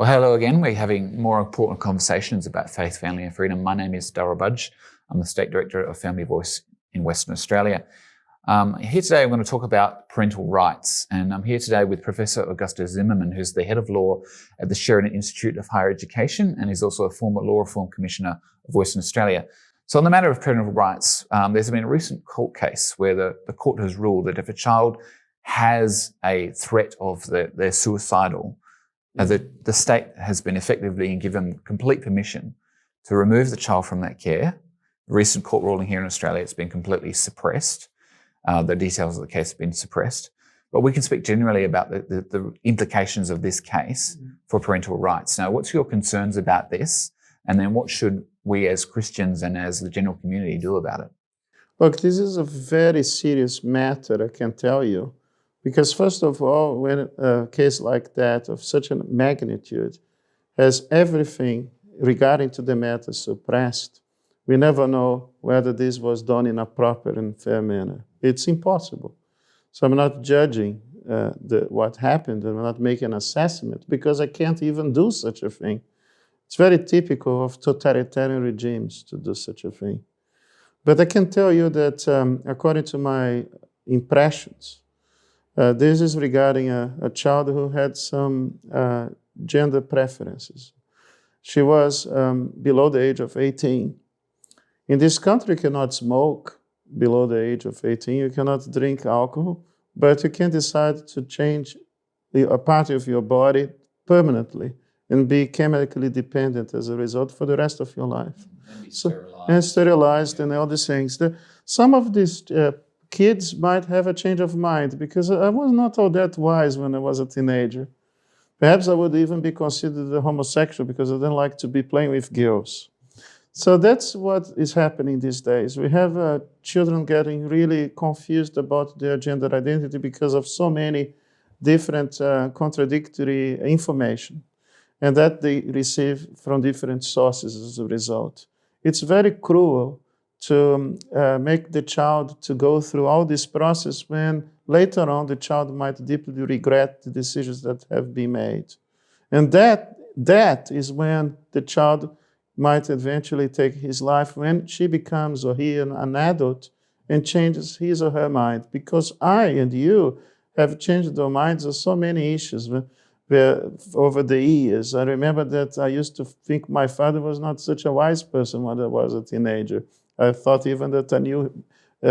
Well, hello again. We're having more important conversations about faith, family and freedom. My name is Darryl Budge. I'm the State Director of FamilyVoice in Western Australia. Here today, I'm going to talk about parental rights. And I'm here today with Professor Augusto Zimmermann, who's the Head of Law at the Sheridan Institute of Higher Education, and is also a former Law Reform Commissioner of Western Australia. So on the matter of parental rights, there's been a recent court case where the court has ruled that if a child has a threat of they're suicidal, the state has been effectively given complete permission to remove the child from that care. The recent court ruling here in Australia, it's been completely suppressed. The details of the case have been suppressed. But we can speak generally about the implications of this case for parental rights. Now, what's your concerns about this? And then what should we as Christians and as the general community do about it? Look, this is a very serious matter, I can tell you. Because first of all, when a case like that of such a magnitude has everything regarding to the matter suppressed, we never know whether this was done in a proper and fair manner. It's impossible. So I'm not judging what happened, and I'm not making an assessment because I can't even do such a thing. It's very typical of totalitarian regimes to do such a thing. But I can tell you that according to my impressions, this is regarding a child who had some gender preferences. She was below the age of 18. In this country, you cannot smoke below the age of 18. You cannot drink alcohol, but you can decide to change a part of your body permanently and be chemically dependent as a result for the rest of your life. And be sterilized. And sterilized and all these things. Some of these kids might have a change of mind because I was not all that wise when I was a teenager. Perhaps I would even be considered a homosexual because I don't like to be playing with girls. So that's what is happening these days. We have children getting really confused about their gender identity because of so many different contradictory information, and that they receive from different sources as a result. It's very cruel to make the child to go through all this process when later on the child might deeply regret the decisions that have been made. And that is when the child might eventually take his life when she becomes, or he, an adult and changes his or her mind. Because I and you have changed our minds on so many issues over the years. I remember that I used to think my father was not such a wise person when I was a teenager. I thought even that I knew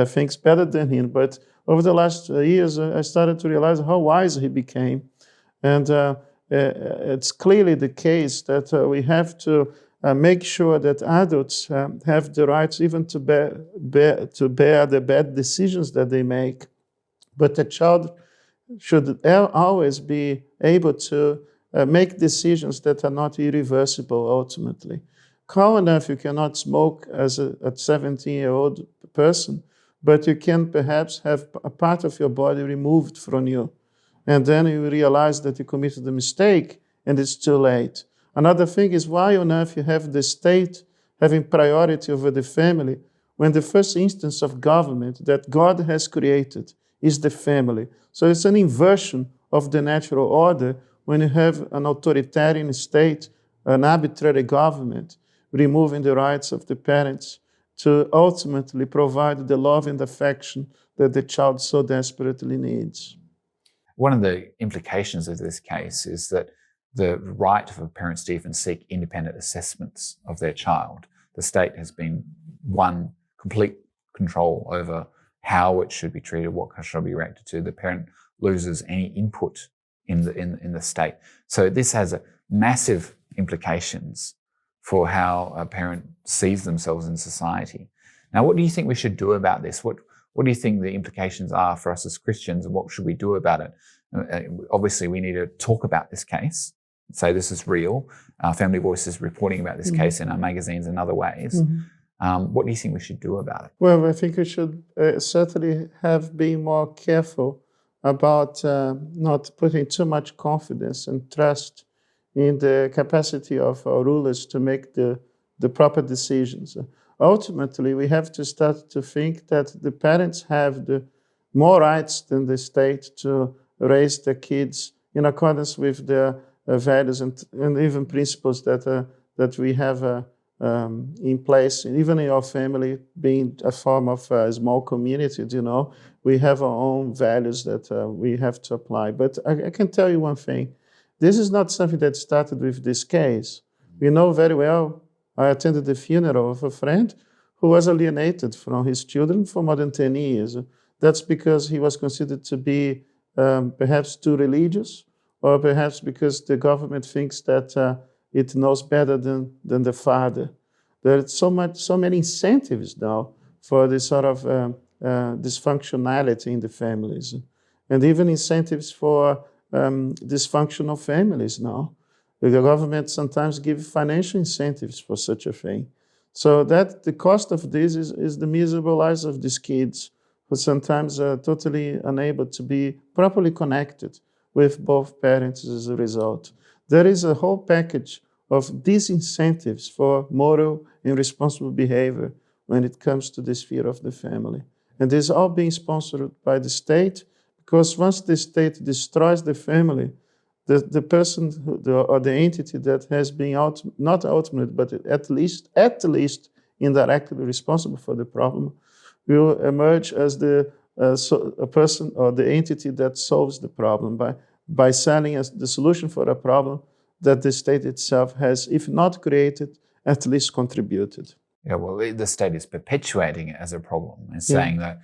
things better than him. But over the last years, I started to realize how wise he became. And it's clearly the case that we have to make sure that adults have the rights even to bear the bad decisions that they make. But the child should always be able to make decisions that are not irreversible ultimately. How enough you cannot smoke as a 17-year-old person, but you can perhaps have a part of your body removed from you. And then you realize that you committed a mistake and it's too late. Another thing is why on earth you have the state having priority over the family when the first instance of government that God has created is the family. So it's an inversion of the natural order when you have an authoritarian state, an arbitrary government, removing the rights of the parents to ultimately provide the love and affection that the child so desperately needs. One of the implications of this case is that the right for parents to even seek independent assessments of their child. The state has been won complete control over how it should be treated, what should be reacted to. The parent loses any input in the state. So this has massive implications for how a parent sees themselves in society. Now, what do you think we should do about this? What do you think the implications are for us as Christians, and what should we do about it? Obviously, we need to talk about this case, say this is real. FamilyVoice is reporting about this case in our magazines and other ways. What do you think we should do about it? Well, I think we should certainly be more careful about not putting too much confidence and trust in the capacity of our rulers to make the proper decisions. Ultimately, we have to start to think that the parents have more rights than the state to raise their kids in accordance with their values and even principles that we have in place, even in our family, being a form of a small community, we have our own values that we have to apply. But I can tell you one thing. This is not something that started with this case. We know very well, I attended the funeral of a friend who was alienated from his children for more than 10 years. That's because he was considered to be perhaps too religious, or perhaps because the government thinks that it knows better than the father. There are so many incentives now for this sort of dysfunctionality in the families, and even incentives for dysfunctional families now. The government sometimes gives financial incentives for such a thing. So that the cost of this is the miserable lives of these kids, who sometimes are totally unable to be properly connected with both parents as a result. There is a whole package of disincentives for moral and responsible behavior when it comes to the sphere of the family. And this is all being sponsored by the state, because once the state destroys the family, the person or the entity that has been not ultimate, but at least indirectly responsible for the problem, will emerge as a person or the entity that solves the problem by selling us the solution for a problem that the state itself has, if not created, at least contributed. Yeah, well, the state is perpetuating it as a problem and saying that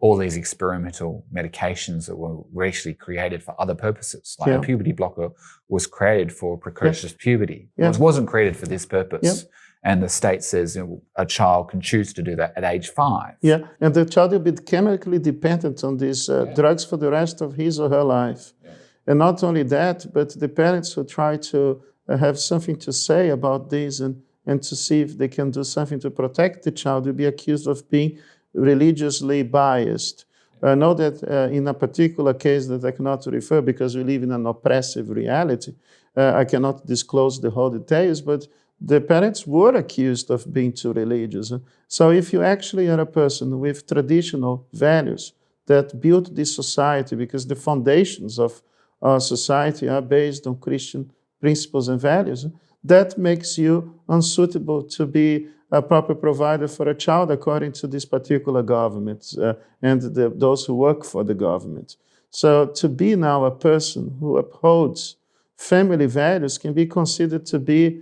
all these experimental medications that were actually created for other purposes, like a puberty blocker was created for precocious puberty. It wasn't created for this purpose. And the state says a child can choose to do that at age 5. Yeah, and the child will be chemically dependent on these drugs for the rest of his or her life. Yeah. And not only that, but the parents who try to have something to say about this and to see if they can do something to protect the child will be accused of being religiously biased. I know that in a particular case that I cannot refer because we live in an oppressive reality, I cannot disclose the whole details, but the parents were accused of being too religious. So if you actually are a person with traditional values that built this society, because the foundations of our society are based on Christian principles and values, that makes you unsuitable to be a proper provider for a child according to this particular government and those who work for the government. So to be now a person who upholds family values can be considered to be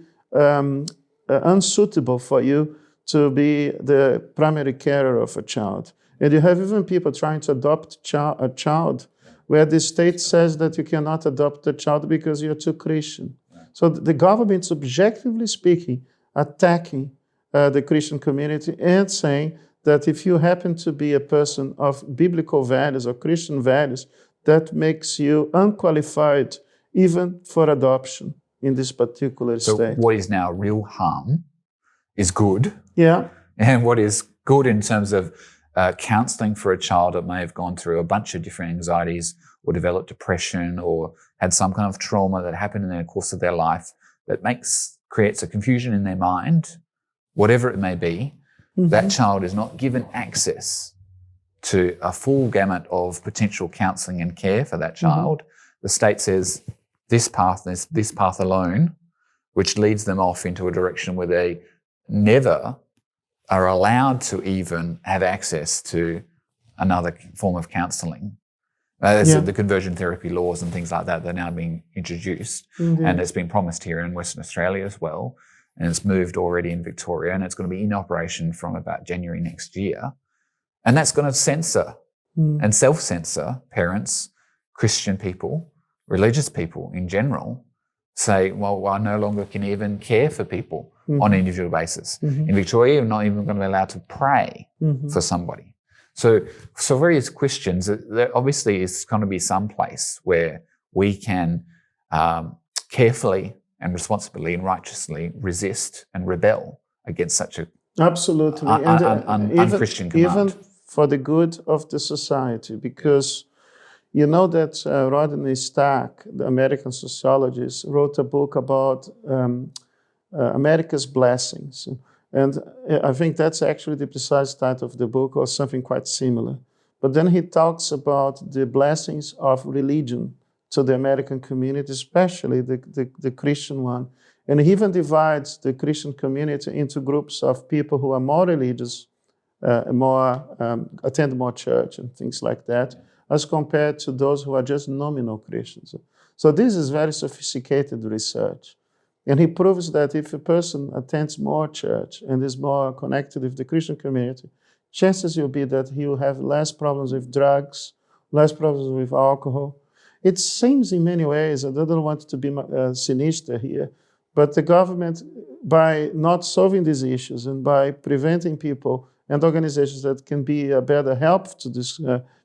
unsuitable for you to be the primary carer of a child. And you have even people trying to adopt a child where the state says that you cannot adopt a child because you're too Christian. So the government's objectively speaking attacking the Christian community and saying that if you happen to be a person of biblical values or Christian values, that makes you unqualified even for adoption in this particular state. So what is now real harm is good. Yeah. And what is good in terms of counselling for a child that may have gone through a bunch of different anxieties or developed depression or had some kind of trauma that happened in the course of their life that creates a confusion in their mind, whatever it may be, that child is not given access to a full gamut of potential counselling and care for that child. The state says this path alone, which leads them off into a direction where they never are allowed to even have access to another form of counselling. The conversion therapy laws and things like that, they're now being introduced. And it's been promised here in Western Australia as well. And it's moved already in Victoria, and it's going to be in operation from about January next year. And that's going to censor and self-censor parents, Christian people, religious people in general, say, well, I no longer can even care for people on an individual basis. In Victoria, you're not even going to be allowed to pray for somebody. So various Christians, there obviously is going to be some place where we can carefully and responsibly and righteously resist and rebel against such a absolutely un-Christian command. Even for the good of the society, because you know that Rodney Stark, the American sociologist, wrote a book about America's blessings. And I think that's actually the precise title of the book, or something quite similar. But then he talks about the blessings of religion to the American community, especially the Christian one. And he even divides the Christian community into groups of people who are more religious, attend more church and things like that, as compared to those who are just nominal Christians. So this is very sophisticated research. And he proves that if a person attends more church and is more connected with the Christian community, chances will be that he will have less problems with drugs, less problems with alcohol. It seems in many ways, I don't want to be sinister here, but the government, by not solving these issues and by preventing people and organizations that can be a better help to these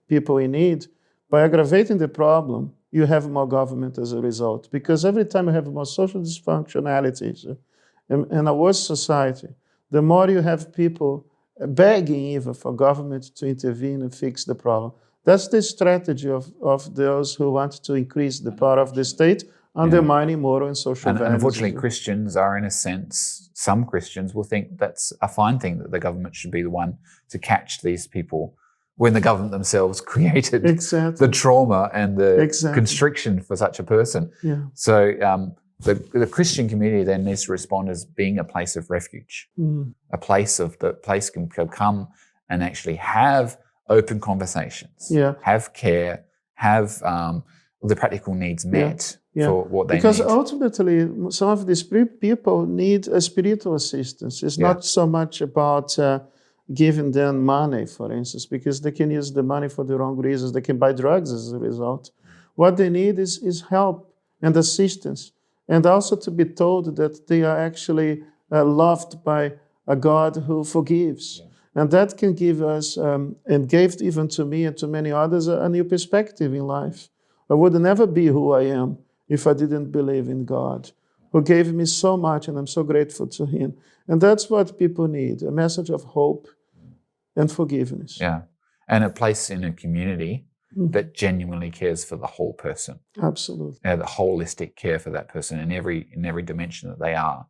people in need, by aggravating the problem, you have more government as a result. Because every time you have more social dysfunctionalities in a worse society, the more you have people begging even for government to intervene and fix the problem. That's the strategy of those who want to increase the power of the state, undermining moral and social values. And unfortunately, Christians are, in a sense, some Christians will think that's a fine thing, that the government should be the one to catch these people, when the government themselves created the trauma and the constriction for such a person. Yeah. So the Christian community then needs to respond as being a place of refuge, a place can come and actually have open conversations, have care, have the practical needs met for what they need. Because ultimately, some of these people need a spiritual assistance. It's not so much about giving them money, for instance, because they can use the money for the wrong reasons. They can buy drugs as a result. What they need is help and assistance, and also to be told that they are actually loved by a God who forgives. Yeah. And that can give us, and gave even to me and to many others, a new perspective in life. I would never be who I am if I didn't believe in God, who gave me so much, and I'm so grateful to Him. And that's what people need, a message of hope and forgiveness. Yeah, and a place in a community that genuinely cares for the whole person. Absolutely. The holistic care for that person in every dimension that they are.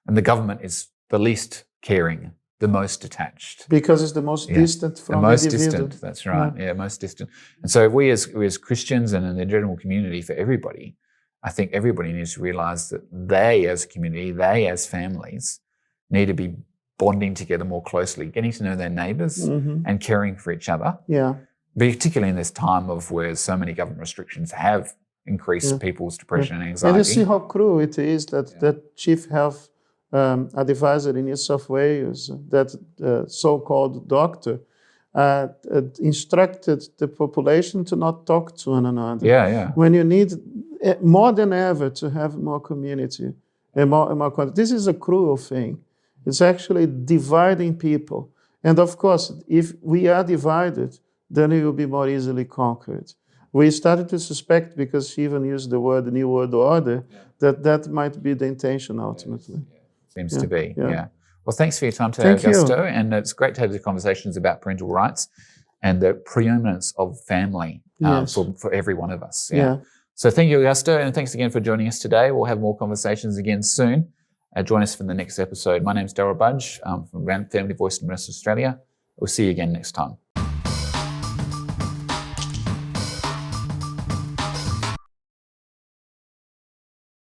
And the government is the least caring, the most detached. Because it's the most distant from the most individual. Distant, that's right. Yeah, most distant. And so we as Christians and in the general community, for everybody, I think everybody needs to realize that they as a community, they as families, need to be bonding together more closely, getting to know their neighbours and caring for each other. Yeah. Particularly in this time of where so many government restrictions have increased people's depression and anxiety. And you see how cruel it is that that chief health advisor in New South Wales, that so-called doctor, instructed the population to not talk to one another. Yeah. When you need more than ever to have more community and more contact. This is a cruel thing. It's actually dividing people. And of course, if we are divided, then we will be more easily conquered. We started to suspect, because she even used the word New World Order, that might be the intention ultimately. Seems to be, yeah. Well, thanks for your time today, Augusto. And it's great to have the conversations about parental rights and the preeminence of family for every one of us. Yeah. So thank you, Augusto, and thanks again for joining us today. We'll have more conversations again soon. Join us for the next episode. My name's Darryl Budge from Family Voice in Western Australia. We'll see you again next time.